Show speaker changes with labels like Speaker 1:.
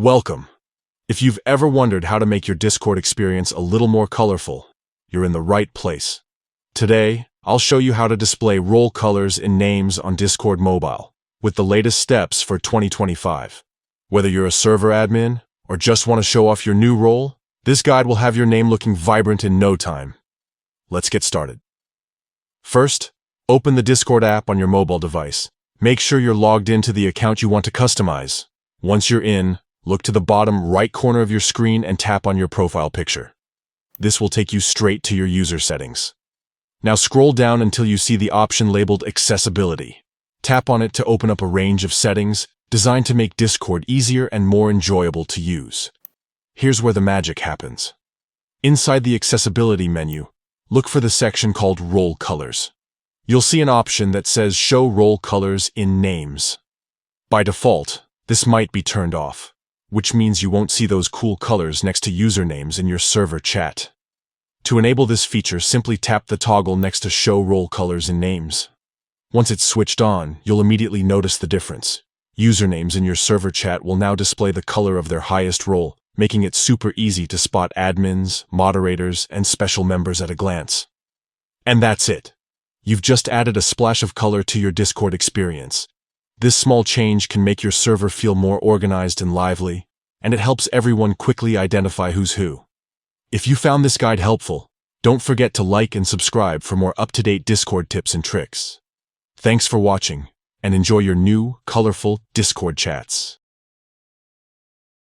Speaker 1: Welcome. If you've ever wondered how to make your Discord experience a little more colorful, you're in the right place. Today, I'll show you how to display role colors in names on Discord Mobile, with the latest steps for 2025. Whether you're a server admin or just want to show off your new role, this guide will have your name looking vibrant in no time. Let's get started. First, open the Discord app on your mobile device. Make sure you're logged into the account you want to customize. Once you're in, look to the bottom right corner of your screen and tap on your profile picture. This will take you straight to your user settings. Now scroll down until you see the option labeled Accessibility. Tap on it to open up a range of settings designed to make Discord easier and more enjoyable to use. Here's where the magic happens. Inside the Accessibility menu, look for the section called Role Colors. You'll see an option that says Show Role Colors in Names. By default, this might be turned off, which means you won't see those cool colors next to usernames in your server chat. To enable this feature, simply tap the toggle next to Show Role Colors in Names. Once it's switched on, you'll immediately notice the difference. Usernames in your server chat will now display the color of their highest role, making it super easy to spot admins, moderators, and special members at a glance. And that's it. You've just added a splash of color to your Discord experience. This small change can make your server feel more organized and lively, and it helps everyone quickly identify who's who. If you found this guide helpful, don't forget to like and subscribe for more up-to-date Discord tips and tricks. Thanks for watching, and enjoy your new, colorful Discord chats.